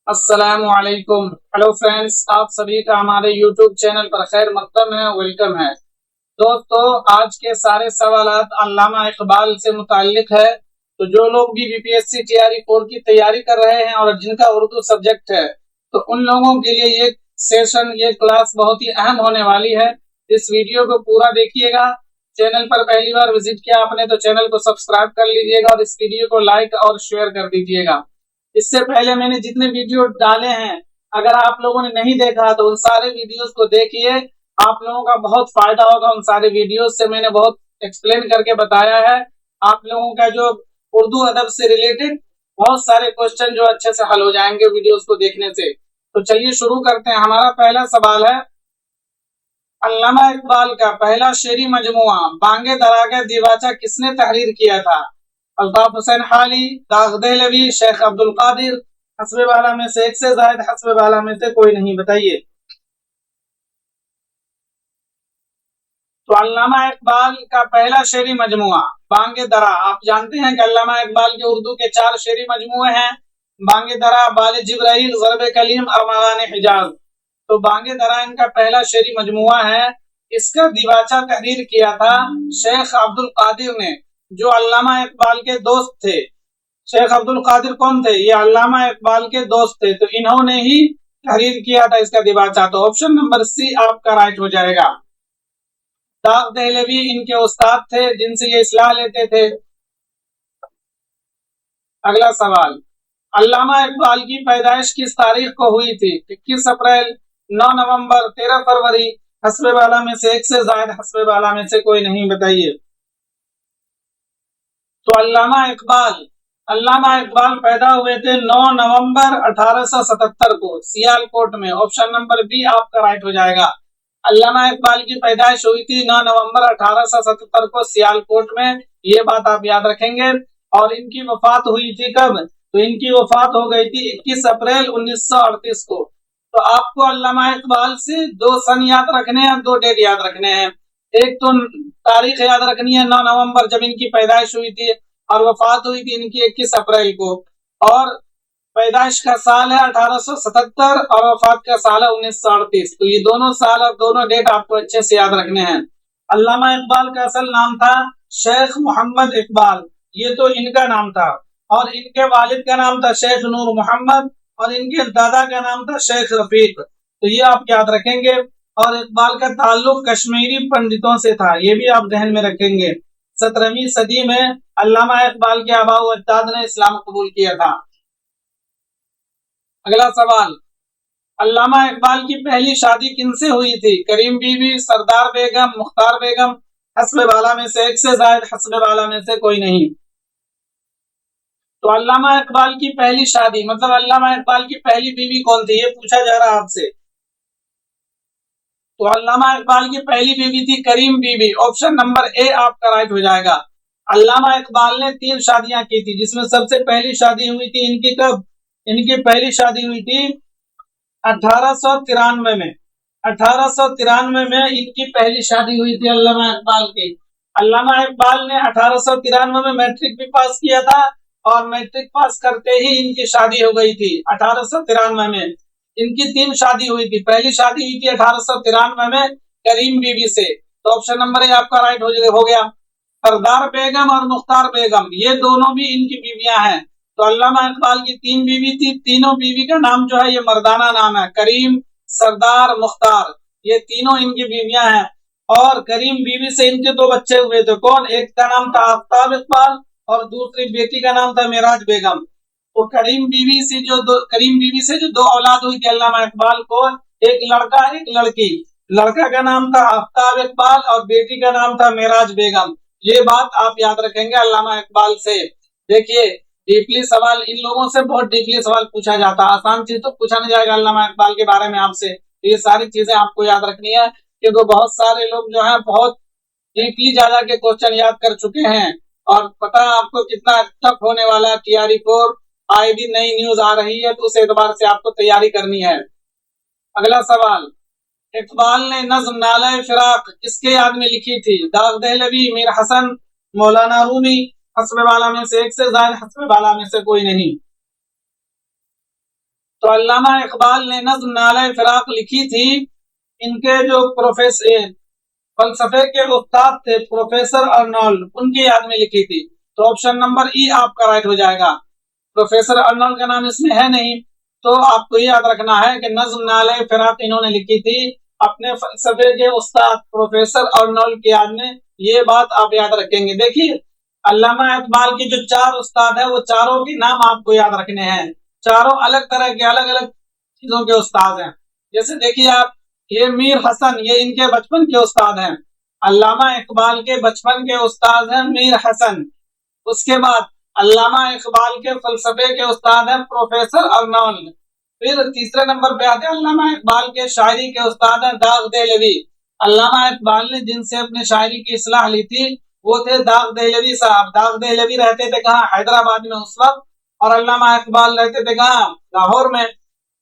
السلام علیکم. Hello friends, آپ سبھی کا ہمارے یوٹیوب چینل پر خیر مقدم ہے، ویلکم ہے. دوستو، آج کے سارے سوالات علامہ اقبال سے متعلق ہے. تو جو لوگ بھی BPSC TRE 4 کی تیاری کر رہے ہیں اور جن کا اردو سبجیکٹ ہے، تو ان لوگوں کے لیے یہ سیشن، یہ کلاس بہت ہی اہم ہونے والی ہے. اس ویڈیو کو پورا دیکھیے گا. چینل پر پہلی بار وزٹ کیا آپ نے تو چینل کو سبسکرائب کر لیجیے گا اور اس ویڈیو کو لائک اور شیئر کر دیجیے گا. اس سے پہلے میں نے جتنے ویڈیو ڈالے ہیں، اگر آپ لوگوں نے نہیں دیکھا تو ان سارے ویڈیوز کو دیکھیے. آپ لوگوں کا بہت فائدہ ہوگا. ان سارے ویڈیوز سے میں نے بہت ایکسپلین کر کے بتایا ہے. آپ لوگوں کا جو اردو ادب سے ریلیٹڈ بہت سارے کوسچن جو اچھے سے حل ہو جائیں گے ویڈیوز کو دیکھنے سے. تو چلیے شروع کرتے ہیں. ہمارا پہلا سوال ہے، علامہ اقبال کا پہلا شعری مجموعہ بانگ درا کا دیباچہ کس نے تحریر کیا تھا؟ الطاف حسین حالی، داغ دہلوی، شیخ عبد القادر. حسب بالا میں سے ایک سے زائد، حسب بالا میں سے کوئی نہیں. بتائیے. تو علامہ اقبال کا پہلا شعری مجموعہ بانگ درا، آپ جانتے ہیں کہ علامہ اقبال کے اردو کے 4 شعری مجموعے ہیں: بانگ درا، بال جبرائیل، ضرب کلیم اور مغان حجاز. تو بانگ درا ان کا پہلا شعری مجموعہ ہے. اس کا دیباچہ تحریر کیا تھا شیخ عبد القادر نے، جو علامہ اقبال کے دوست تھے. شیخ عبد القادر کون تھے؟ یہ علامہ اقبال کے دوست تھے. تو انہوں نے ہی تحریر کیا تھا اس کا دیباچہ. تو آپشن نمبر سی آپ کا رائٹ ہو جائے گا. داغ دہلوی ان کے استاد تھے جن سے یہ اصلاح لیتے تھے. اگلا سوال، علامہ اقبال کی پیدائش کس تاریخ کو ہوئی تھی؟ 21 اپریل، 9 نومبر، 13 فروری. حسب بالا میں سے ایک سے زائد، حسب بالا میں سے کوئی نہیں. بتائیے. تو علامہ اقبال پیدا ہوئے تھے 9 نومبر 1877 کو سیال کوٹ میں. آپشن نمبر بی آپ کا رائٹ ہو جائے گا. علامہ اقبال کی پیدائش ہوئی تھی 9 نومبر 1877 کو سیال کوٹ میں. یہ بات آپ یاد رکھیں گے. اور ان کی وفات ہوئی تھی کب؟ تو ان کی وفات ہو گئی تھی 21 اپریل 1938 کو. تو آپ کو علامہ اقبال سے 2 سن یاد رکھنے ہیں، 2 ڈیٹ یاد رکھنے ہیں. ایک تو تاریخ یاد رکھنی ہے 9 نومبر جب ان کی پیدائش ہوئی تھی، اور وفات ہوئی تھی ان کی 21 اپریل کو. اور پیدائش کا سال ہے 1877 اور وفات کا سال ہے 1938. تو یہ دونوں سال اور دونوں ڈیٹ آپ کو اچھے سے یاد رکھنے ہیں. علامہ اقبال کا اصل نام تھا شیخ محمد اقبال، یہ تو ان کا نام تھا. اور ان کے والد کا نام تھا شیخ نور محمد، اور ان کے دادا کا نام تھا شیخ رفیق. تو یہ آپ یاد رکھیں گے. اور اقبال کا تعلق کشمیری پنڈتوں سے تھا، یہ بھی آپ ذہن میں رکھیں گے. 17ویں صدی میں علامہ اقبال کے آباء و اجداد نے اسلام قبول کیا تھا. اگلا سوال، علامہ اقبال کی پہلی شادی کن سے ہوئی تھی؟ کریم بی بی، سردار بیگم، مختار بیگم. حسب بالا میں سے ایک سے زائد، حسب بالا میں سے کوئی نہیں. تو علامہ اقبال کی پہلی شادی مطلب علامہ اقبال کی پہلی بیوی کون تھی، یہ پوچھا جا رہا آپ سے. تو علامہ اقبال کی پہلی بیوی تھی کریم بی بی. آپشن نمبر اے آپ کا رائٹ ہو جائے گا. علامہ اقبال نے 3 شادیاں کی تھی، جس میں سب سے پہلی شادی ہوئی تھی ان کی کب؟ ان کی پہلی شادی ہوئی تھی 1893 میں. 1893 میں ان کی پہلی شادی ہوئی تھی علامہ اقبال کی. علامہ اقبال نے 1893 میں میٹرک بھی پاس کیا تھا، اور میٹرک پاس کرتے ہی ان کی شادی ہو گئی تھی 1893 میں. ان کی 3 شادی ہوئی تھی. پہلی شادی ہوئی تھی 1893 میں کریم بی بی سے. تو آپشن نمبر اے آپ کا رائٹ ہو گیا. سردار بیگم اور مختار بیگم یہ دونوں بھی ان کی بیویاں ہیں. تو علامہ اقبال کی 3 بیوی تھی. تینوں بیوی کا نام جو ہے یہ مردانہ نام ہے: کریم، سردار، مختار. یہ تینوں ان کی بیویاں ہیں. اور کریم بیوی سے ان کے 2 بچے ہوئے تھے. کون؟ ایک کا نام تھا آفتاب اقبال اور دوسری بیٹی کا نام تھا معراج بیگم. تو کریم بیوی سے جو 2 اولاد ہوئی تھی علامہ اقبال کو، ایک لڑکا ایک لڑکی. لڑکا کا نام تھا آفتاب اقبال اور بیٹی کا نام تھا معراج بیگم. یہ بات آپ یاد رکھیں گے علامہ اقبال سے. دیکھیے ڈیپلی سوال ان لوگوں سے بہت ڈیپلی سوال پوچھا جاتا ہے. آسان چیز تو پوچھا نہیں جائے گا علامہ اقبال کے بارے میں آپ سے. یہ ساری چیزیں آپ کو یاد رکھنی ہے، کیونکہ بہت سارے لوگ جو ہیں بہت ڈیپلی زیادہ کے کوسچن یاد کر چکے ہیں. اور پتا آپ کو کتنا ٹف ہونے والا ہے. TRE 4 آئے دن نئی نیوز آ رہی ہے، تو اس اعتبار سے آپ کو تیاری کرنی ہے. اگلا سوال، اقبال نے نظم نالہ فراق کس کے یاد میں لکھی تھی؟ داغ دہلوی، میر حسن، مولانا رومی. حسب بالا میں سے ایک سے زائد، حسب بالا میں سے کوئی نہیں. تو علامہ اقبال نے نظم نالہ فراق لکھی تھی، ان کے جو پروفیسر فلسفے کے استاد تھے پروفیسر ارنولڈ، ان کی یاد میں لکھی تھی۔ تو آپشن نمبر ای آپ کا رائٹ ہو جائے گا۔ پروفیسر ارنولڈ کا نام اس میں ہے نہیں، تو آپ کو یاد رکھنا ہے کہ نظم نالہ فراق انہوں نے لکھی تھی اپنے فلسفے کے استاد پروفیسر ارنولڈ کی یاد میں۔ یہ بات آپ یاد رکھیں گے۔ دیکھیے علامہ اقبال کے جو 4 استاد ہیں وہ چاروں کے نام آپ کو یاد رکھنے ہیں، چاروں الگ طرح کے الگ الگ چیزوں کے استاد ہیں۔ جیسے دیکھیے آپ، یہ میر حسن، یہ ان کے بچپن کے استاد ہیں، علامہ اقبال کے بچپن کے استاد ہیں میر حسن۔ اس کے بعد علامہ اقبال کے فلسفے کے استاد ہیں پروفیسر ارنولڈ۔ پھر تیسرے نمبر پہ آتے ہیں علامہ اقبال کے شاعری کے استاد ہیں داغ دہلوی۔ علامہ اقبال نے جن سے اپنے شاعری کی اصلاح لی تھی وہ تھے داغ دہلوی صاحب۔ داغ دہلوی رہتے تھے کہاں؟ حیدرآباد میں اس وقت، اور علامہ اقبال رہتے تھے کہاں؟ لاہور میں۔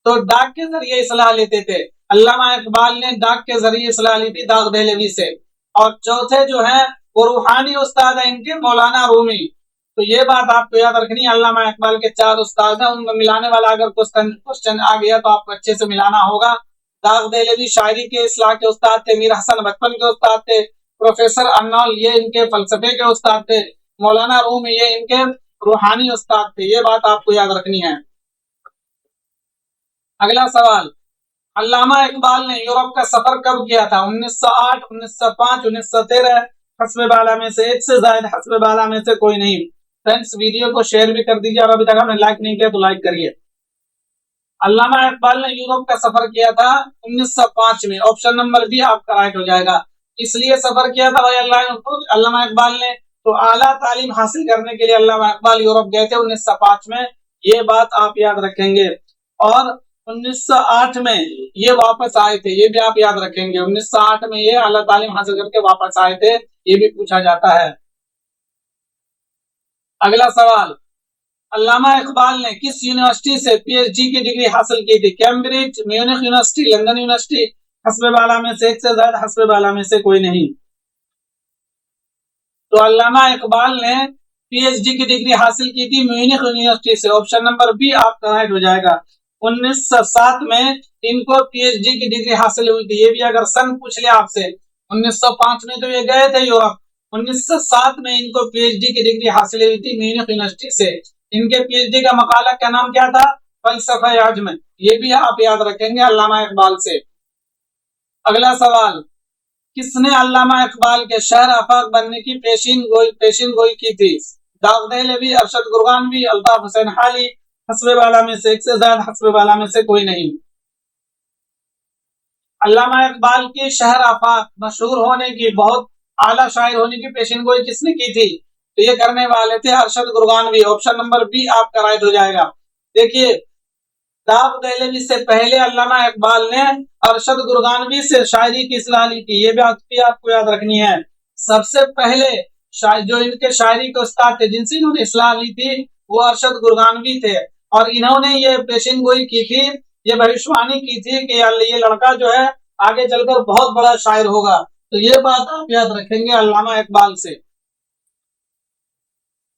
تو ڈاک کے ذریعے اصلاح لیتے تھے۔ علامہ اقبال نے ڈاک کے ذریعے اصلاح لی تھی داغ دہلوی سے۔ اور چوتھے جو ہیں وہ روحانی استاد ہیں ان کے مولانا رومی۔ تو یہ بات آپ کو یاد رکھنی ہے، علامہ اقبال کے 4 استاد ہیں، ان میں ملانے والا اگر کوشچن آ گیا تو آپ کو اچھے سے ملانا ہوگا۔ داغ دہلوی شاعری کے اصلاح کے استاد تھے، میر حسن بچپن کے استاد تھے، پروفیسر ارنولڈ یہ ان کے فلسفے کے استاد تھے، مولانا رومی یہ ان کے روحانی استاد تھے۔ یہ بات آپ کو یاد رکھنی ہے۔ اگلا سوال، علامہ اقبال نے یورپ کا سفر کب کیا تھا؟ 1908، 1905، 1913؟ حسب بالا میں سے ایک سے زائد، حسب بالا میں سے کوئی نہیں۔ فرینڈس ویڈیو کو شیئر بھی کر دیجیے، اور ابھی تک ہم نے لائک نہیں کیا تو لائک کریے۔ علامہ اقبال نے یورپ کا سفر کیا تھا 1905 میں۔ آپشن نمبر بی آپ کا رائٹ ہو جائے گا۔ اس لیے سفر کیا تھا بھائی علامہ اقبال نے، تو اعلیٰ تعلیم حاصل کرنے کے لیے علامہ اقبال یورپ گئے تھے 1905 میں۔ یہ بات آپ یاد رکھیں گے۔ اور 1908 میں یہ واپس آئے تھے، یہ بھی آپ یاد رکھیں گے۔ 1908 میں یہ اعلیٰ تعلیم حاصل کر کے واپس آئے تھے، یہ بھی پوچھا جاتا ہے۔ اگلا سوال، علامہ اقبال نے کس یونیورسٹی سے پی ایچ ڈی کی ڈگری حاصل کی تھی؟ Cambridge, Munich university, London university? حسب بالا میں سے ایک سے زائد، حسب بالا میں سے کوئی نہیں۔ تو علامہ اقبال نے پی ایچ ڈی کی ڈگری حاصل کی تھی میونخ یونیورسٹی سے۔ آپشن نمبر بی آپ کا رائٹ ہو جائے گا۔ 1907 میں ان کو پی ایچ ڈی کی ڈگری حاصل ہوئی تھی۔ یہ بھی اگر سن پوچھ لے آپ سے، 1905 میں تو یہ گئے تھے یورپ، 1907 میں ان کو پی ایچ ڈی کی ڈگری حاصل ہوئی تھی میونخ یونیورسٹی سے۔ ان کے پی ایچ ڈی کا مقالہ کا نام کیا تھا؟ فلسفہ عجم۔ یہ بھی آپ یاد رکھیں گے علامہ اقبال سے۔ اگلا سوال، کس نے علامہ اقبال کے شہر آفاق بننے کی پیشین گوئی کی تھی؟ داغ دہلوی، ارشد گرگانوی، الطاف حسین حالی؟ حسب بالا میں سے ایک سے زائد، حسب بالا میں سے کوئی نہیں۔ علامہ اقبال کی شہر آفاق مشہور ہونے کی، بہت اعلیٰ شاعر ہونے کی پیشین گوئی کس نے کی تھی؟ تو یہ کرنے والے تھے ارشد گرگانوی۔ آپشن نمبر بی آپ کا رائٹ ہو جائے گا۔ دیکھیے داغ دہلوی سے پہلے علامہ اقبال نے ارشد گرگانوی سے شاعری کی اصلاح لی تھی، یہ بھی آپ کو یاد رکھنی ہے۔ سب سے پہلے جو ان کے شاعری کے استاد تھے جن سے انہوں نے اصلاح لی تھی وہ ارشد گرگانوی تھے، اور انہوں نے یہ پیشین گوئی کی تھی، یہ بھوشوانی کی تھی کہ یہ لڑکا جو ہے آگے چل کر بہت بڑا شاعر ہوگا۔ تو یہ بات آپ یاد رکھیں گے علامہ اقبال سے۔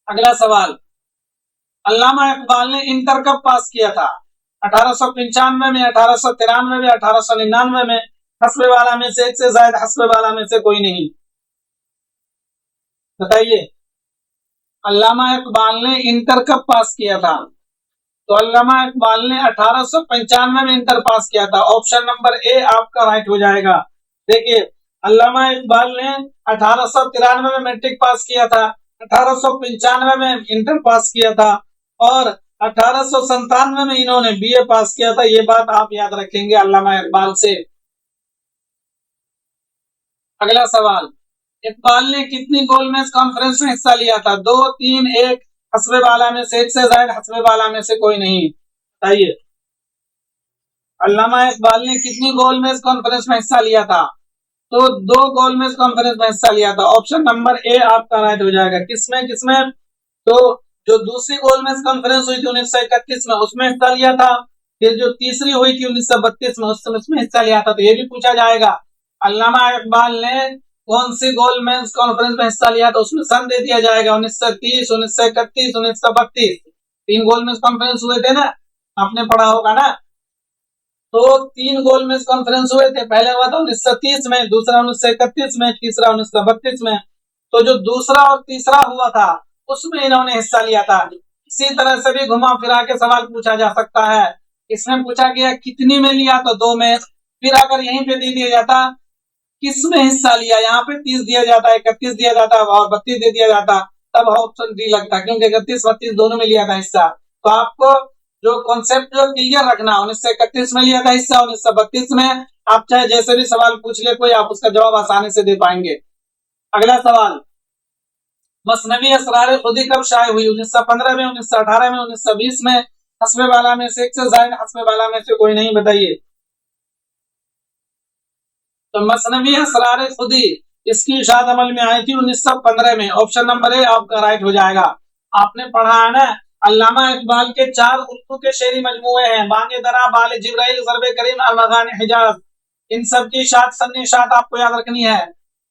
اگلا سوال، علامہ اقبال نے انٹر کب پاس کیا تھا؟ 1895 میں، 1893 میں، 1899 میں؟ حسب بالا میں سے ایک سے زائد، حسب بالا میں سے کوئی نہیں۔ بتائیے علامہ اقبال نے انٹر کب پاس کیا تھا؟ تو علامہ اقبال نے 1895 میں انٹر پاس کیا تھا۔ آپشن نمبر اے آپ کا رائٹ ہو جائے گا۔ دیکھیے علامہ اقبال نے 1893 میں میٹرک پاس کیا تھا، 1895 میں انٹر پاس کیا تھا، اور 1897 میں انہوں نے بی اے پاس کیا تھا۔ یہ بات آپ یاد رکھیں گے علامہ اقبال سے۔ اگلا سوال، اقبال نے کتنی گول میز کانفرنس میں حصہ لیا تھا؟ 2، 3، 1؟ حسب بالا میں سے ایک سے زائد، حسب بالا میں سے کوئی نہیں۔ بتائیے علامہ اقبال نے کتنی گول میز کانفرنس میں حصہ لیا تھا؟ تو 2 گول میز کانفرنس میں حصہ لیا تھا۔ آپشن نمبر اے آپ کا رائٹ ہو جائے گا۔ کس میں؟ تو جو دوسری گول میز کانفرنس ہوئی تھی 1931 میں، اس میں حصہ لیا تھا۔ پھر جو تیسری ہوئی تھی 1932 میں، اس میں حصہ لیا تھا۔ تو یہ بھی پوچھا جائے گا علامہ اقبال نے کون سی گول میز کانفرنس میں حصہ لیا، تو اس میں سن دے دیا جائے گا 1930، 1931، 1932۔ 3 گول میز کانفرنس ہوئے تھے نا۔ آپ نے پڑھا ہوگا نا. تو 3 گول میز کانفرنس ہوئے تھے. پہلے ہوا تھا 1930 میں, دوسرا 1931 میں, تیسرا 1932 میں. تو جو دوسرا اور تیسرا ہوا تھا اس میں انہوں نے حصہ لیا تھا. اسی طرح سے بھی گھما پھرا کے سوال پوچھا جا سکتا ہے. اس میں پوچھا گیا کتنی میں لیا, تو 2 میں. پھر اگر یہیں پہ دے دیا جاتا کس میں حصہ لیا, یہاں پہ 30 دیا جاتا, 31 دیا جاتا اور 32 دے دیا جاتا, تب آپشن ڈی لگتا, کیونکہ 31 32 دونوں میں لیا تھا حصہ. تو آپ کو جو کانسیپٹ جو کلیئر رکھنا, 1931 میں لیا تھا حصہ, 1932 میں. آپ چاہے جیسے بھی سوال پوچھ لے کوئی, آپ اس کا جواب آسانی سے دے پائیں گے. اگلا سوال, مثنوی اسرار خودی کب شائع ہوئی؟ 1915 میں, 1918 میں, 1920 میں. حسب والا میں سے ایک سے زائد, حسب والا میں سے کوئی نہیں, بتائیے. تو مثنوی اسرار خودی اس کی اشاعت عمل میں آئی تھی 1915 میں. آپشن نمبر اے آپ کا رائٹ ہو جائے گا. آپ نے پڑھا ہے نا, علامہ اقبال کے 4 اردو کے شعری مجموعے ہیں, بانگ درا, بال جبرائیل, ضرب کریم, ارمغان حجاز. ان سب کی اشاعت سن اشاعت آپ کو یاد رکھنی ہے.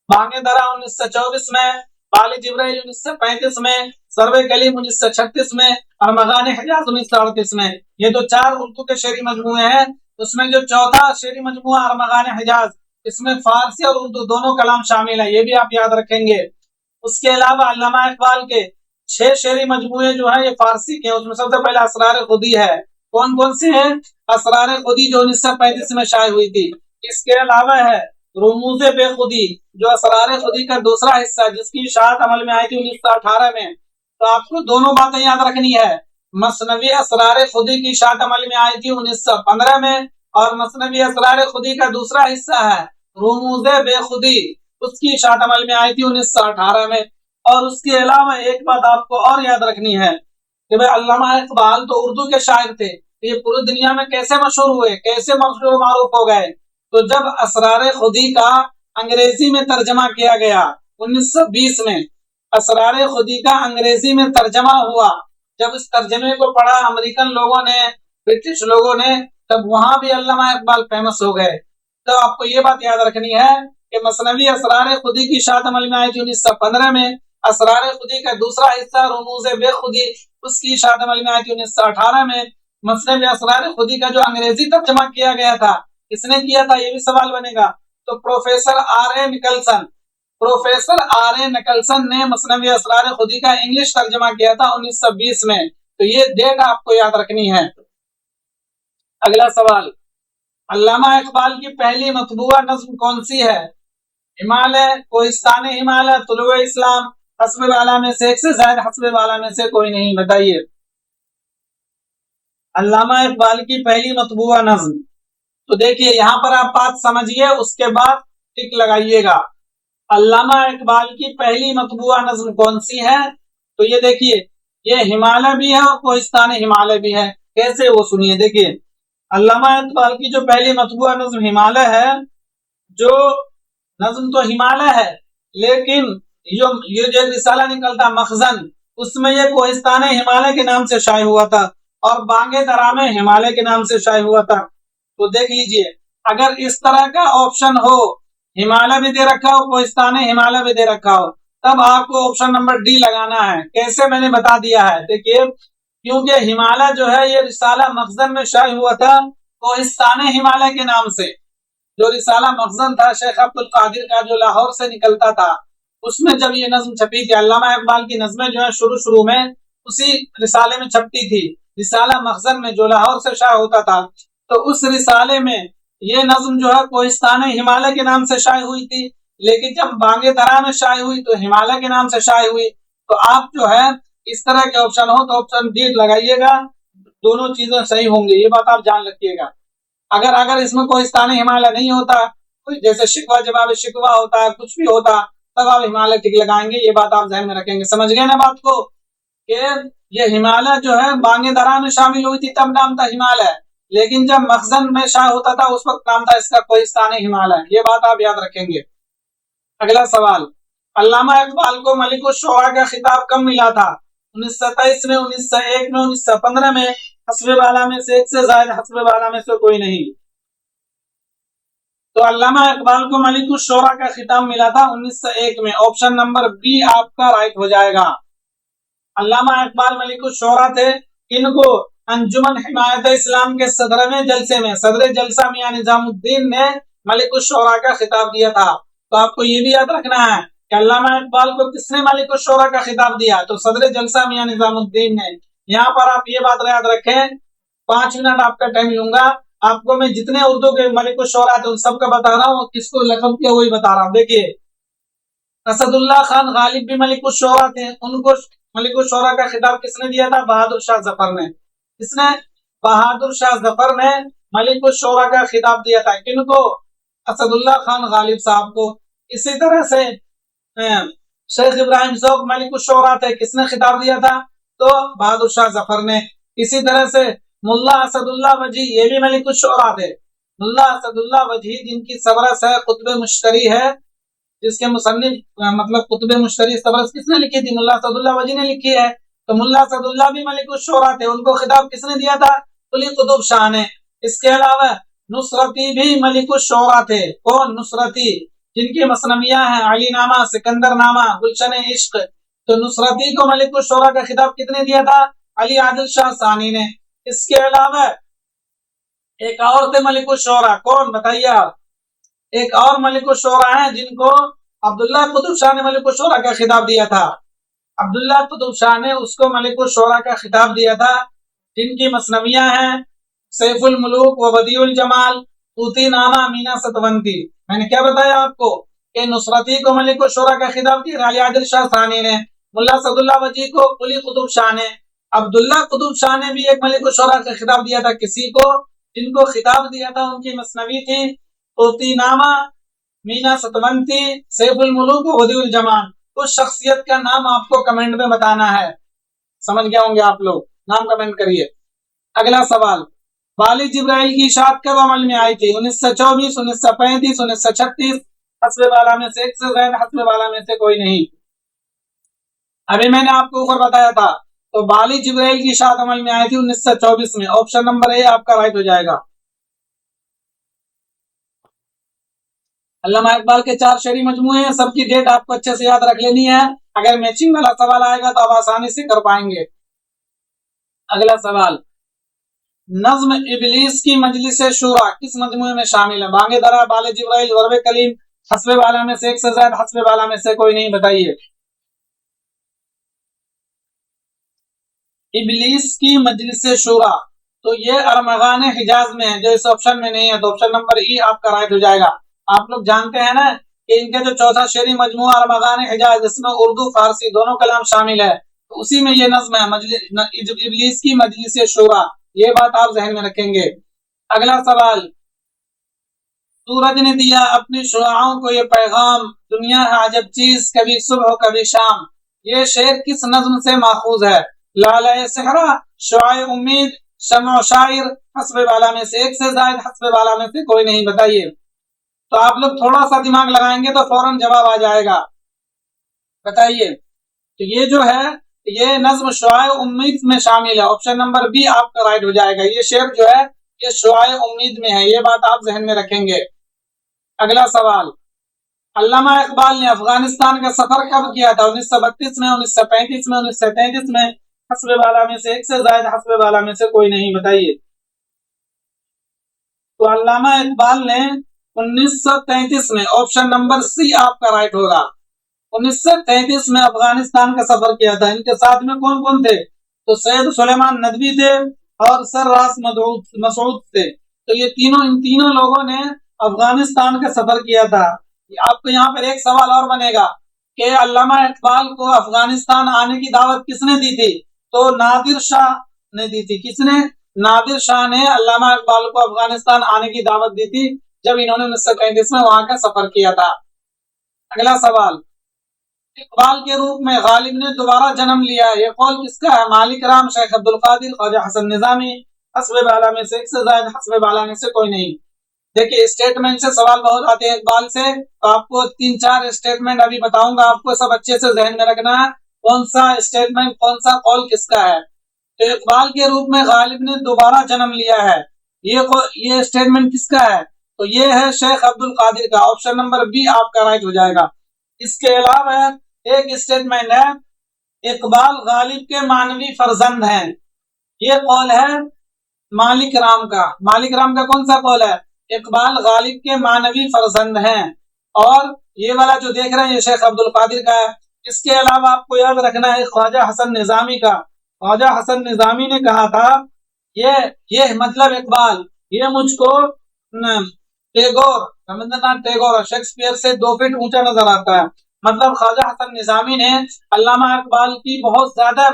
بانگ درا 1924 میں, بال جبرائیل 1935 میں, ضرب کلیم 1936 میں, ارمغان حجاز 1938 میں. یہ تو 4 اردو کے شعری مجموعے ہیں. اس میں جو چوتھا شعری مجموعہ ارمغان حجاز, اس میں فارسی اور اردو دونوں کلام شامل ہیں, یہ بھی آپ یاد رکھیں گے. اس کے علاوہ علامہ اقبال کے 6 شعری مجموعے جو ہیں یہ فارسی کے ہیں. اس میں سب سے پہلے اسرار خودی ہے. کون کون سے ہیں؟ اسرار خودی جو 1935 میں شائع ہوئی تھی. اس کے علاوہ ہے رموز بے خودی جو اسرار خودی کا دوسرا حصہ, جس کی اشاعت عمل میں آئی تھی 1918 میں. تو آپ کو دونوں باتیں یاد رکھنی ہے. مثنوی اسرار خودی کی اشاعت عمل میں آئی تھی 1915 میں, اور مثنوی اسرار خودی کا دوسرا حصہ ہے رموز بے خودی, اس کی اشاعت عمل میں آئی تھی 1918 میں. اور اس کے علاوہ ایک بات آپ کو اور یاد رکھنی ہے کہ بھائی علامہ اقبال تو اردو کے شاعر تھے, یہ پوری دنیا میں کیسے مشہور ہوئے, کیسے مشہور معروف ہو گئے؟ تو جب اسرار خودی کا انگریزی میں ترجمہ کیا گیا 1920 میں, اسرار خودی کا انگریزی میں ترجمہ ہوا, جب اس ترجمے کو پڑھا امریکن لوگوں نے, برٹش لوگوں نے, تب وہاں بھی علامہ اقبال فیمس ہو گئے. تو آپ کو یہ بات یاد رکھنی ہے کہ مثنوی اسرار خودی کی اشاعت عمل میں آئی تھی 1915 میں, اسرار خودی کا دوسرا حصہ رموز بے خودی, اس کی اشاعت عمل میں آئی تھی 1918 میں. مثنوی اسرار خودی کا جو انگریزی ترجمہ کیا گیا تھا, کس نے کیا تھا, یہ بھی سوال بنے گا. تو پروفیسر آر اے نکلسن نے مثنوی اسرار خودی کا انگلش ترجمہ کیا تھا 1920 میں. تو یہ ڈیٹ آپ کو یاد رکھنی ہے. اگلا سوال, علامہ اقبال کی پہلی مطبوعہ نظم کون سی ہے؟ ہمالیہ, کوہستان ہمالیہ, طلوع اسلام, حسب والا میں سے ایک سے زائد, حسب والا میں سے کوئی نہیں, بتائیے. علامہ اقبال کی پہلی مطبوعہ نظم, تو دیکھیے یہاں پر آپ بات سمجھیے, اس کے بعد ٹک لگائیے گا. علامہ اقبال کی پہلی مطبوعہ نظم کون سی ہے؟ تو یہ دیکھیے, یہ ہمالیہ بھی ہے اور کوہستان ہمالیہ بھی ہے. کیسے, وہ سنیے. دیکھیے علامہ اقبال کی جو پہلی مطبوعہ نظم ہمالیہ ہے, جو نظم تو ہمالیہ ہے, لیکن یہ جو رسالہ نکلتا مخزن, اس میں یہ کوہستان ہمالیہ کے نام سے شائع ہوا تھا, اور بانگ درا میں ہمالیہ کے نام سے شائع ہوا تھا. تو دیکھ لیجئے, اگر اس طرح کا آپشن ہو, ہمالیہ بھی دے رکھا ہو, کوہستان ہمالیہ بھی دے رکھا ہو, تب آپ کو آپشن نمبر ڈی لگانا ہے. کیسے, میں نے بتا دیا ہے. دیکھیے, کیونکہ ہمالیہ جو ہے یہ رسالہ مخزن میں شائع ہوا تھا کوہستان ہمالیہ کے نام سے. جو رسالہ مخزن تھا شیخ عبد القادر کا, جو لاہور سے نکلتا تھا, اس میں جب یہ نظم چھپی تھی, علامہ اقبال کی نظمیں جو ہے شروع میں اسی رسالے میں چھپتی تھی, رسالہ مخزن میں جو لاہور سے شائع ہوتا تھا. تو اس رسالے میں یہ نظم جو ہے کوہستان ہمالیہ کے نام سے شائع ہوئی تھی, لیکن جب بانگ درا میں شائع ہوئی تو ہمالیہ کے نام سے شائع ہوئی. تو آپ جو ہے اس طرح کے آپشن ہو تو آپشن ڈی لگائیے گا, دونوں چیزیں صحیح ہوں گی, یہ بات آپ جان رکھیے گا. اگر اس میں کوہستان ہمالیہ نہیں ہوتا, جیسے شکوہ جواب شکوہ ہوتا ہے, کچھ بھی ہوتا, تب آپ ہمالیہ ٹک لگائیں گے. یہ بات آپ ذہن میں رکھیں گے. سمجھ گئے نا بات کو, کہ یہ ہمالیہ جو ہے بانگ درا میں شامل ہوئی تھی, تب نام تھا ہمالیہ, لیکن جب مخزن میں شائع ہوتا تھا اس وقت نام تھا اس کا کوہستان ہمالیہ. یہ بات آپ یاد رکھیں گے. اگلا سوال, علامہ اقبال کو ملک الشعراء کا خطاب کب ملا تھا؟ 1927 میں, 1901 میں, 1915 میں, حسب والا میں سے ایک سے زائد, حسب والا میں سے کوئی نہیں. تو علامہ اقبال کو ملک الشعراء کا خطاب ملا تھا 1901 میں. آپشن نمبر بی آپ کا رائٹ ہو جائے گا. علامہ اقبال ملک الشعراء تھے, ان کو انجمن حمایت اسلام کے صدر میں جلسے میں صدر جلسہ میاں نظام الدین نے ملک الشعراء کا خطاب دیا تھا۔ تو آپ کو یہ بھی یاد رکھنا ہے کہ علامہ اقبال کو کس نے ملک الشعراء کا خطاب دیا؟ تو صدر جلسہ میاں نظام الدین نے۔ یہاں پر آپ یہ بات یاد رکھیں، 5 منٹ آپ کا ٹائم لوں گا، آپ کو میں جتنے اردو کے ملک الشعراء تھے ان سب کا بتا رہا ہوں، کس کو لقب کیا وہی بتا رہا ہوں۔ دیکھیے اسد اللہ خان غالب بھی ملک الشعراء تھے، ان کو ملک الشعراء کا خطاب کس نے دیا تھا؟ بہادر شاہ ظفر نے۔ کس نے؟ بہادر شاہ ظفر نے ملک الشعراء کا خطاب دیا تھا۔ کن کو؟ اسد اللہ خان غالب صاحب کو۔ اسی طرح سے شیخ ابراہیم ذوق ملک الشعراء تھے، کس نے خطاب دیا تھا؟ تو بہادر شاہ ظفر نے۔ اسی طرح سے ملا اسد اللہ وجی، یہ بھی ملک الشعراء تھے۔ ملا اسد اللہ وجی جن کی سبرس ہے قطب مشتری ہے، جس کے مصنف مطلب قطب مشتری سبرس کس نے لکھی تھی؟ ملا اسد اللہ وجی نے لکھی ہے۔ تو ملا اسد اللہ بھی ملک الشعراء تھے، ان کو خطاب کس نے دیا تھا؟ قلی قطب شاہ نے۔ اس کے علاوہ نصرتی بھی ملک الشعراء تھے۔ کون؟ نصرتی، جن کی مثنویاں ہیں علی نامہ، سکندر نامہ، گلشن عشق۔ تو نصرتی کو ملک الشعراء کا خطاب کتنے دیا تھا؟ علی عادل شاہ ثانی نے۔ اس کے علاوہ ایک اور تھے ملک الشعراء، کون بتائیے آپ؟ ایک اور ملک الشعراء ہیں جن کو عبداللہ قطب شاہ نے ملک الشعراء کا خطاب دیا تھا۔ عبداللہ قطب شاہ نے اس کو ملک الشعراء کا خطاب دیا تھا، جن کی مثنویاں ہیں سیف الملوک و بدیع الجمال، طوطی نامہ، مینا ستونتی۔ میں نے کیا بتایا آپ کو کہ نصرتی کو ملک الشعراء کا خطاب دیا علی عادل شاہ ثانی نے، ملا اسد اللہ وجی کو قلی قطب شاہ نے، عبداللہ قطب شاہ نے بھی ایک ملک الشعراء کا خطاب دیا تھا۔ کسی کو؟ جن کو خطاب دیا تھا ان کی مثنوی تھی طوطی نامہ، مینا ستونتی، سیف الملوک و بدیع الجمال۔ اس شخصیت کا نام آپ کو کمنٹ میں بتانا ہے۔ سمجھ گئے ہوں گے آپ لوگ، نام کمنٹ کریے۔ اگلا سوال، والد جبرائیل کی اشاعت کب عمل میں آئی تھی؟ 1924، 1935، 1936، حسب بالا میں سے ایک سے زائد، حسب بالا میں سے کوئی نہیں۔ ابھی میں نے آپ کو اوپر بتایا تھا، تو والد جبرائیل کی اشاعت عمل میں آئی تھی 1924 میں۔ آپشن نمبر اے آپ کا رائٹ ہو جائے گا۔ علامہ اقبال کے 4 شعری مجموعے ہیں، سب کی ڈیٹ آپ کو اچھے سے یاد رکھ لینی ہے، اگر میچنگ والا سوال آئے گا تو آپ آسانی سے کر پائیں گے۔ اگلا سوال، نظم ابلیس کی مجلس شورا کس مجموعے میں شامل ہے؟ بانگ درا، بال جبرائیل، ضرب کلیم، حسب بالا میں سے ایک سے زائد، حسب بالا میں سے کوئی نہیں، بتائیے۔ ابلیس کی مجلس شورا، تو یہ ارمغان حجاز میں ہے، جو اس آپشن میں نہیں ہے، تو آپشن نمبر ای آپ کا رائٹ ہو جائے گا۔ آپ لوگ جانتے ہیں نا کہ ان کے جو چوتھا شعری مجموعہ ارمغان حجاز، اس میں اردو فارسی دونوں کلام شامل ہے، تو اسی میں یہ نظم ہے ابلیس کی مجلس شورا، یہ بات آپ ذہن میں رکھیں گے۔ اگلا سوال، سورج نے دیا اپنی شعاعوں کو یہ پیغام، دنیا ہے عجب چیز، کبھی صبح ہو کبھی شام۔ یہ شعر کس نظم سے ماخوذ ہے؟ لالہ صحرا، شعاع امید، شمع شاعر، حسب بالا میں سے ایک سے زائد، حسب بالا میں سے کوئی نہیں، بتائیے۔ تو آپ لوگ تھوڑا سا دماغ لگائیں گے تو فوراً جواب آ جائے گا، بتائیے۔ تو یہ جو ہے یہ نظم شعاع امید میں شامل ہے، آپشن نمبر بی آپ کا رائٹ ہو جائے گا۔ یہ شعر جو ہے یہ شعاع امید میں ہے، یہ بات آپ ذہن میں رکھیں گے۔ اگلا سوال، علامہ اقبال نے افغانستان کا سفر کب کیا تھا؟ 1932 میں، 1935 میں، 1933 میں، حسب بالا میں سے ایک سے زائد، حسب بالا میں سے کوئی نہیں، بتائیے۔ تو علامہ اقبال نے 1933 میں، آپشن نمبر سی آپ کا رائٹ ہوگا۔ 1933 میں افغانستان کا سفر کیا تھا۔ ان کے ساتھ میں کون کون تھے؟ تو سید سلیمان ندوی تھے اور سر راس مسعود تھے۔ تو یہ ان تینوں لوگوں نے افغانستان کا سفر کیا تھا۔ آپ کو یہاں پر ایک سوال اور بنے گا کہ علامہ اقبال کو افغانستان آنے کی دعوت کس نے دی تھی؟ تو نادر شاہ نے دی تھی۔ کس نے؟ نادر شاہ نے علامہ اقبال کو افغانستان آنے کی دعوت دی تھی جب انہوں نے 1935 میں وہاں کا سفر کیا تھا۔ اگلا سوال، اقبال کے روپ میں غالب نے دوبارہ جنم لیا، یہ قول کس کا ہے؟ مالک رام، شیخ عبد القادر، خواجہ حسن نظامی، حسب بالا میں سے ایک سے زائد، حسب بالا میں سے کوئی نہیں۔ دیکھیے اسٹیٹمنٹ سے سوال بہت آتے ہیں اقبال سے، تو آپ کو 3-4 اسٹیٹمنٹ ابھی بتاؤں گا، آپ کو سب اچھے سے ذہن میں رکھنا ہے کون سا اسٹیٹمنٹ کون سا قول کس کا ہے۔ تو اقبال کے روپ میں غالب نے دوبارہ جنم لیا ہے، یہ اسٹیٹمنٹ کس کا ہے؟ تو یہ ہے شیخ عبد القادر کا، آپشن نمبر بی آپ کا رائٹ ہو جائے گا۔ اس کے علاوہ ایک اسٹیٹمنٹ ہے اقبال غالب کے معنوی فرزند ہیں، یہ قول ہے مالک رام کا. مالک رام کا کون سا قول ہے؟ اقبال غالب کے معنوی فرزند ہیں. اور یہ والا جو دیکھ رہے ہیں یہ شیخ عبد القادر کا ہے. اس کے علاوہ آپ کو یاد رکھنا ہے خواجہ حسن نظامی کا. خواجہ حسن نظامی نے کہا تھا یہ مطلب اقبال یہ مجھ کو ٹیگور رابندر ناتھ ٹیگور اور شیکسپیئر سے 2 فٹ اونچا نظر آتا ہے. مطلب خواجہ حسن نظامی نے علامہ اقبال کی بہت زیادہ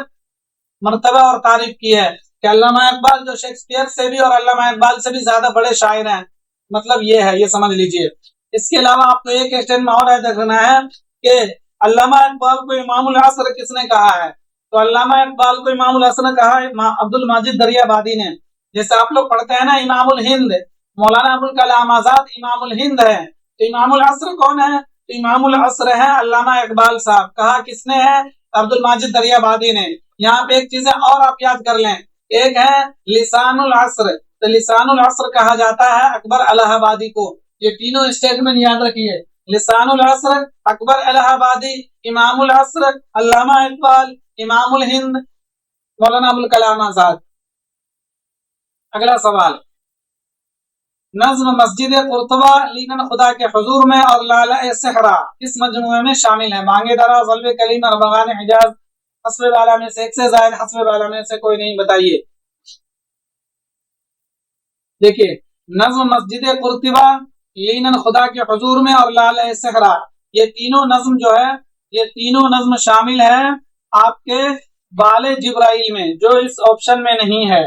مرتبہ اور تعریف کی ہے کہ علامہ اقبال جو شیکسپیئر سے بھی اور علامہ اقبال سے بھی زیادہ بڑے شاعر ہیں. مطلب یہ ہے، یہ سمجھ لیجئے. اس کے علاوہ آپ کو ایک اسٹینڈ میں اور یاد رکھنا ہے کہ علامہ اقبال کو امام العصر کس نے کہا ہے؟ تو علامہ اقبال کو امام العصر نے کہا ہے عبد الماجد دریابادی نے. جیسے آپ لوگ پڑھتے ہیں نا امام الہند مولانا ابوالکلام آزاد امام الہند ہے، تو امام العصر کون ہے؟ تو امام العصر ہے علامہ اقبال صاحب. کہا کس نے ہے؟ عبد الماجد دریابادی نے. یہاں پہ ایک چیز اور آپ یاد کر لیں، ایک ہے لسان العصر. تو لسان العصر کہا جاتا ہے اکبر الہ آبادی کو. یہ تینوں اسٹیٹمنٹ یاد رکھیے، لسان العصر اکبر الہ آبادی، امام العصر علامہ اقبال، امام الہند مولانا ابوالکلام آزاد. اگلا سوال، نظم مسجد قرطبہ لیکن خدا کے حضور میں اور لالہ صحرا کس مجموعے میں شامل ہے؟ بانگ درا، ضلع کلیم، اربغان حجاز، حسب بالا میں سے ایک سے زائد، حسب بالا میں سے کوئی نہیں. بتائیے. دیکھیے نظم مسجد قرطبہ لیکن خدا کے حضور میں اور لالہ صحرا یہ تینوں نظم جو ہے یہ تینوں نظم شامل ہے آپ کے بال جبرائیل میں جو اس آپشن میں نہیں ہے.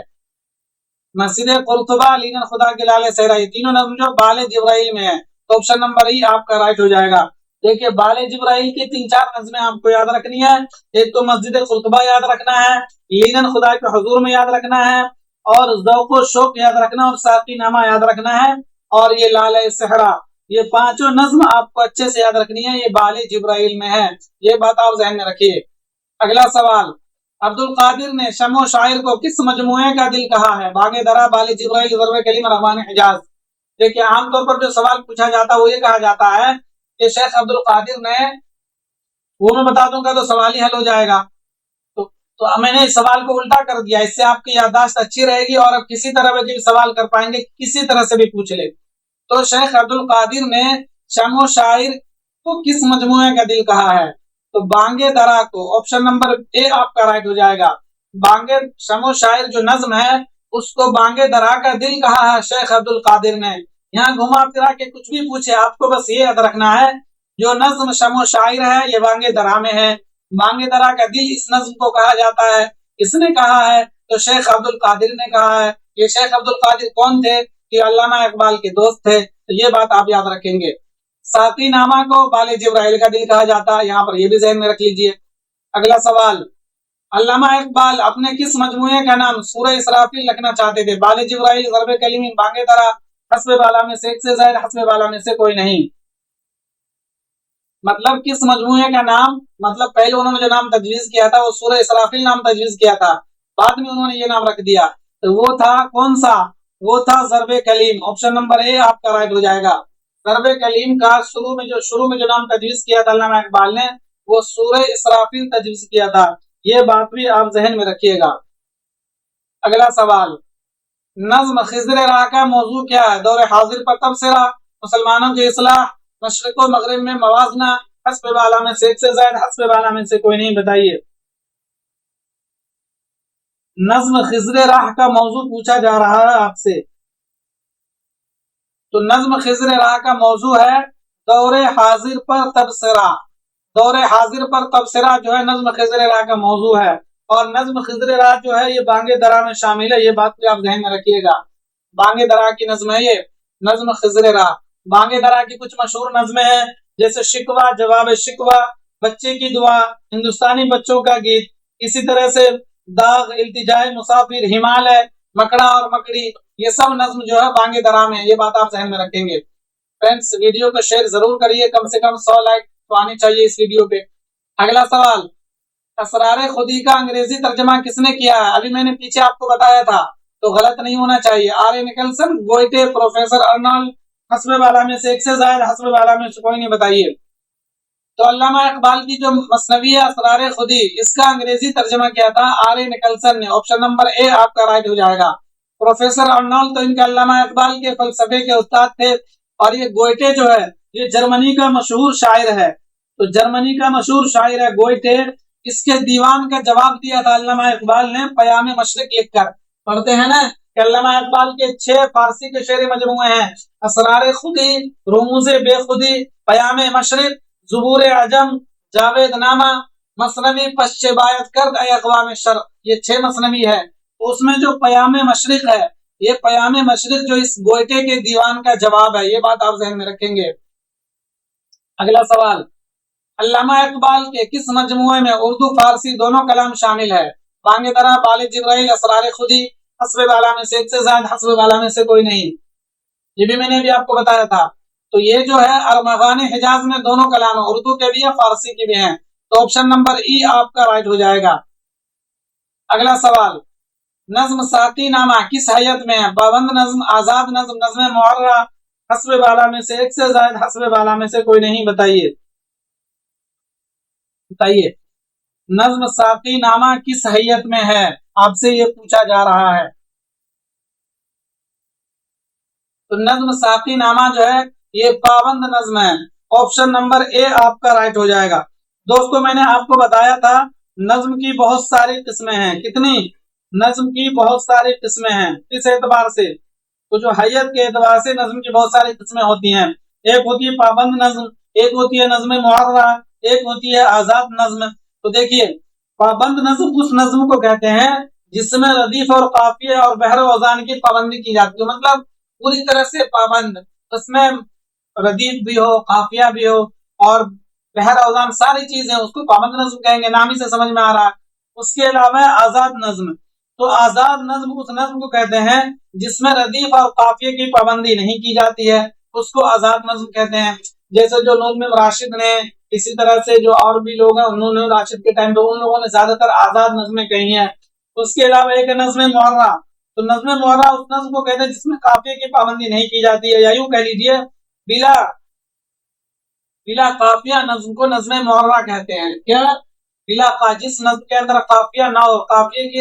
مسجد قرطبہ لیکن خدا کے لالہ صحرا یہ تینوں نظم جو بال جبرائیل میں ہے تو آپشن نمبر ای آپ کا رائٹ ہو جائے گا. دیکھیے بال جبرائیل کی 3-4 نظمیں آپ کو یاد رکھنی ہے. ایک تو مسجد قرطبہ یاد رکھنا ہے، لیکن خدا کے حضور میں یاد رکھنا ہے، اور ذوق و شوق یاد رکھنا، اور ساقی نامہ یاد رکھنا ہے، اور یہ لالہ صحرا. یہ 5 نظم آپ کو اچھے سے یاد رکھنی ہے، یہ بال جبرائیل میں ہے. یہ بات آپ ذہن میں رکھیے. اگلا سوال، عبد القادر نے شمع و شاعر کو کس مجموعے کا دل کہا ہے؟ بانگ درا، بال جبرائیل، ضرب کلیم، اربغان حجاز. دیکھیے عام طور پر جو سوال پوچھا جاتا ہے وہ یہ کہا جاتا ہے کہ شیخ عبد القادر نے، وہ میں بتا دوں گا تو سوال ہی حل ہو جائے گا. تو میں نے اس سوال کو الٹا کر دیا، اس سے آپ کی یادداشت اچھی رہے گی اور اب کسی طرح بھی سوال کر پائیں گے، کسی طرح سے بھی پوچھ لے. تو شیخ عبد القادر نے شمع و شاعر کو کس مجموعے کا دل کہا ہے؟ تو بانگ درا کو. آپشن نمبر اے آپ کا رائٹ ہو جائے گا. شمع و شاعر جو نظم ہے اس کو بانگ درا کا دل کہا ہے شیخ عبد القادر نے. یہاں گھما پھرا کے کچھ بھی پوچھے آپ کو بس یہ یاد رکھنا ہے جو نظم شمع و شاعر ہے یہ بانگ درا میں ہے. بانگ درا کا دل اس نظم کو کہا جاتا ہے. کس نے کہا ہے؟ تو شیخ عبد القادر نے کہا ہے. یہ شیخ عبد القادر کون تھے؟ کہ علامہ اقبال کے دوست تھے. تو یہ بات آپ یاد رکھیں گے. ساقی نامہ کو بال جبرائیل کا دل کہا جاتا ہے، یہاں پر یہ بھی ذہن میں رکھ لیجئے. اگلا سوال، علامہ اقبال اپنے کس مجموعے کا نام سورہ اسرافیل رکھنا چاہتے تھے؟ بال جبرائیل، ضرب کلیم، بانگ درا، حسب بالا میں سے ایک سے زائد، حسب بالا میں سے کوئی نہیں. مطلب کس مجموعے کا نام، مطلب پہلے انہوں نے جو نام تجویز کیا تھا وہ سورہ اسرافیل نام تجویز کیا تھا، بعد میں انہوں نے یہ نام رکھ دیا. تو وہ تھا کون سا؟ وہ تھا ضرب کلیم. آپشن نمبر اے آپ کا رائٹ ہو جائے گا. ضرب کلیم کا شروع میں جو نام تجویز کیا تھا علامہ اقبال نے وہ سورہ اسرافیل تجویز کیا تھا. یہ بات بھی آپ ذہن میں رکھیے گا. اگلا سوال، نظم خضر راہ کا موضوع کیا ہے؟ دور حاضر پر تبصرہ، مسلمانوں کی اصلاح، مشرق و مغرب میں موازنہ، حسب بالا میں سے ایک سے زائد، حسب بالا میں سے کوئی نہیں. بتائیے. نظم خضر راہ کا موضوع پوچھا جا رہا ہے آپ سے. تو نظم خضر راہ کا موضوع ہے دور حاضر پر تبصرہ. دور حاضر پر تبصرہ جو ہے نظم خضر راہ کا موضوع ہے، اور نظم خضر راہ جو ہے یہ بانگ درا میں شامل ہے. یہ بات بھی آپ ذہن میں رکھیے گا. بانگ درا کی نظم ہے یہ نظم خضر راہ. بانگ درا کی کچھ مشہور نظمیں ہیں جیسے شکوہ، جواب شکوہ، بچے کی دعا، ہندوستانی بچوں کا گیت، اسی طرح سے داغ، التجائے مسافر، ہمالیہ، مکڑا اور مکڑی، یہ سب نظم جو ہے بانگ درا میں. یہ بات آپ ذہن میں رکھیں گے. فرینڈز ویڈیو کو شیئر ضرور کریے، کم سے کم 100 لائک تو آنی چاہیے اس ویڈیو پہ. اگلا سوال، اسرار خودی کا انگریزی ترجمہ کس نے کیا ہے؟ ابھی میں نے پیچھے آپ کو بتایا تھا تو غلط نہیں ہونا چاہیے. R A Nicholson, Goethe, professor Arnold, حسب بالا میں سے ایک سے زائد، حسب بالا میں سے کوئی نہیں. بتائیے. تو علامہ اقبال کی جو مثنوی اسرار خودی، اس کا انگریزی ترجمہ کیا تھا آر اے نکلسن نے. آپشن نمبر اے آپ کا رائٹ ہو جائے گا. پروفیسر ارنولڈ تو ان کے علامہ اقبال کے فلسفے کے استاد تھے. اور یہ گوئٹے جو ہے یہ جرمنی کا مشہور شاعر ہے. تو جرمنی کا مشہور شاعر ہے گوئٹے. اس کے دیوان کا جواب دیا تھا علامہ اقبال نے پیام مشرق لکھ کر. پڑھتے ہیں نا کہ علامہ اقبال کے 6 فارسی کے شعر مجموعے ہیں: اسرار خودی، رموز بے خودی، پیام مشرق، زبور عجم، جاوید نامہ، مثنوی پشچ بایت کرد اے اقوام شرق. یہ 6 مثنوی ہے. اس میں جو پیام مشرق ہے، یہ پیام مشرق جو اس گوئٹے کے دیوان کا جواب ہے. یہ بات آپ ذہن میں رکھیں گے. اگلا سوال، علامہ اقبال کے کس مجموعے میں اردو فارسی دونوں کلام شامل ہے؟ بانگ درا، بال جبرائیل، اسرار خودی، حسب بالا میں سے ایک سے زائد، حسب بالا میں سے کوئی نہیں. یہ بھی میں نے بھی آپ کو بتایا تھا. تو یہ جو ہے ارمغان حجاز میں دونوں کلام ہیں، اردو کے بھی ہیں فارسی کے بھی ہیں. تو آپشن نمبر ای آپ کا رائٹ ہو جائے گا. اگلا سوال، نظم ساقی نامہ کس حیت میں ہے؟ پابند نظم، آزاد نظم، نظم معرہ، حسب بالا میں سے ایک سے زائد، حسب بالا میں سے کوئی نہیں. بتائیے نظم ساقی نامہ کس حیت میں ہے؟ آپ سے یہ پوچھا جا رہا ہے. تو نظم ساقی نامہ جو ہے یہ پابند نظم ہے. آپشن نمبر اے آپ کا رائٹ ہو جائے گا. دوستو میں نے آپ کو بتایا تھا نظم کی بہت ساری قسمیں ہیں. کتنی؟ نظم کی بہت ساری قسمیں ہیں. کس اعتبار سے؟ تو جو حیت کے اعتبار سے نظم کی بہت ساری قسمیں ہوتی ہیں. ایک ہوتی ہے پابند نظم، ایک ہوتی ہے نظم معرہ، ایک ہوتی ہے آزاد نظم. تو دیکھیے پابند نظم اس نظم کو کہتے ہیں جس میں ردیف اور قافیے اور بحر اوزان کی پابندی کی جاتی ہے. مطلب پوری طرح سے پابند، اس میں ردیف بھی ہو، قافیہ بھی ہو اور بحر اوزان ساری چیزیں، اس کو پابند نظم کہیں گے. نام ہی سے سمجھ میں آ رہا ہے. اس کے علاوہ آزاد نظم. تو آزاد نظم اس نظم کو کہتے ہیں جس میں ردیف اور قافیے کی پابندی نہیں کی جاتی ہے، اس کو آزاد نظم کہتے ہیں. جیسے جو نظم راشد نے، اسی طرح سے جو اور بھی لوگ ہیں انہوں نے راشد کے ٹائم پہ ان لوگوں نے زیادہ تر آزاد نظمیں کہی ہیں. اس کے علاوہ ایک نظم معرہ. تو نظم معرہ اس نظم کو کہتے ہیں جس میں قافیے کی پابندی نہیں کی جاتی ہے، یا یوں کہہ لیجیے بلا قافیہ نظم کو نظم معرہ کہتے ہیں. کیا؟ بلا جس نظم کے اندر قافیہ نہ ہو، قافیے کی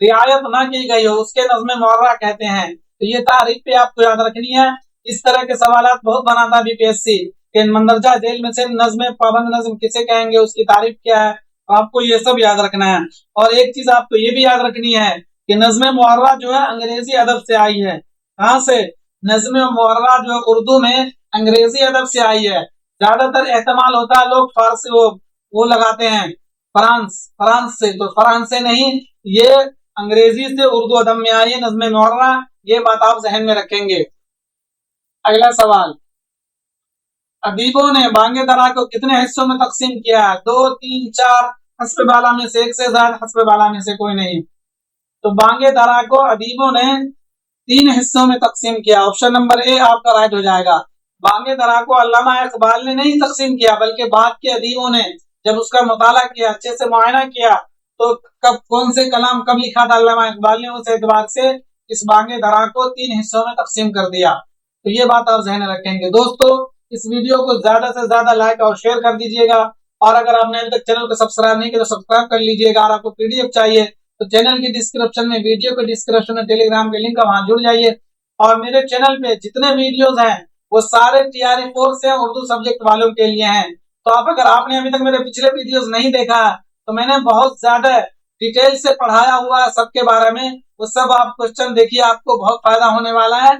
رعایت نہ کی گئی ہو، اس کے نظم معرہ کہتے ہیں. تو یہ تعریف پہ آپ کو یاد رکھنی ہے. اس طرح کے سوالات بہت بناتا بی پی ایس سی کہ مندرجہ ذیل میں سے نظم پابند نظم کسے کہیں گے، اس کی تعریف کیا ہے. آپ کو یہ سب یاد رکھنا ہے. اور ایک چیز آپ کو یہ بھی یاد رکھنی ہے کہ نظم معرہ جو ہے انگریزی ادب سے آئی ہے. کہاں سے؟ نظم معرہ جو ہے اردو میں انگریزی ادب سے آئی ہے. زیادہ تر احتمال ہوتا ہے لوگ فارسی وہ لگاتے ہیں فرانس سے. تو فرانس سے نہیں، یہ انگریزی سے اردو ادب میں آئی ہے نظم معرہ. یہ بات آپ ذہن میں رکھیں گے. اگلا سوال، ادیبوں نے بانگ درا کو کتنے حصوں میں تقسیم کیا ہے؟ 2، 3، 4، حسب بالا میں سے ایک سے زائد، حسب بالا میں سے کوئی نہیں. تو بانگ درا کو ادیبوں نے 3 حصوں میں تقسیم کیا. آپشن نمبر اے آپ کا رائٹ ہو جائے گا. بانگ درا کو علامہ اقبال نے نہیں تقسیم کیا، بلکہ بعد کے ادیبوں نے جب اس کا مطالعہ کیا، اچھے سے معائنہ کیا، تو کون سے کلام کب لکھا تھا علامہ اقبال نے، اس اعتبار سے اس بانگ درا کو 3 حصوں میں تقسیم کر دیا. تو یہ بات آپ ذہن میں رکھیں گے. دوستو اس ویڈیو کو زیادہ سے زیادہ لائک اور شیئر کر دیجیے گا. اور اگر آپ نے ابھی تک چینل کو سبسکرائب نہیں کیا تو سبسکرائب کر لیجیے گا. اور آپ کو پی ڈی ایف چاہیے تو چینل کی ڈسکرپشن میں، ویڈیو کے ڈسکرپشن میں ٹیلی گرام کے لنک ہے، وہاں جڑ جائیے. اور میرے چینل پہ جتنے ویڈیوز ہیں وہ سارے TRE 4 سے اردو سبجیکٹ والوں کے لیے ہیں. تو اگر آپ نے ابھی تک میرے پچھلے ویڈیوز نہیں دیکھا تو میں نے بہت زیادہ ڈیٹیل سے پڑھایا ہوا ہے سب کے بارے میں. وہ سب آپ کوسچن دیکھیے، آپ کو بہت فائدہ ہونے والا ہے.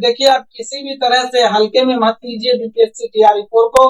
دیکھیے آپ کسی بھی طرح سے ہلکے میں مت لیجیے B P S C TRE 4 کو.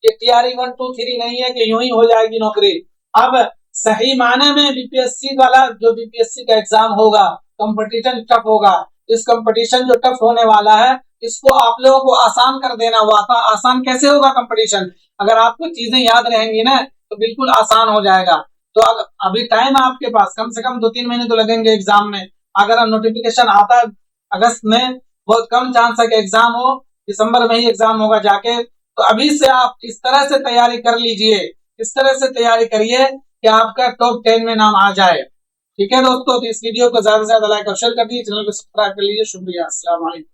یہ TRE 1 2 3 نہیں ہے کہ یوں ہی ہو جائے گی نوکری. اب صحیح معنی میں بی پی ایس سی والا جو بی پی ایس سی کا ایگزام ہوگا، کمپٹیشن ٹف ہوگا. اس کمپٹیشن جو ٹف ہونے والا ہے اس کو آپ لوگوں کو آسان کر دینا ہوا تھا. آسان کیسے ہوگا کمپٹیشن؟ اگر آپ کو چیزیں یاد رہیں گی نا تو بالکل آسان ہو جائے گا. تو ابھی ٹائم آپ کے پاس کم سے کم 2-3 مہینے تو لگیں گے ایگزام میں. اگر نوٹیفکیشن آتا ہے اگست میں، بہت کم چانس ہے کہ ایگزام ہو، دسمبر میں ہی ایگزام ہوگا جا کے. تو ابھی سے آپ اس طرح سے تیاری کر لیجئے، اس طرح سے تیاری کریے کہ آپ کا ٹاپ 10 میں نام آ جائے. ٹھیک ہے دوستو، تو اس ویڈیو کو زیادہ سے زیادہ لائک اور شیئر کر دیجیے، چینل کو سبسکرائب کر لیجیے. شکریہ. السلام علیکم.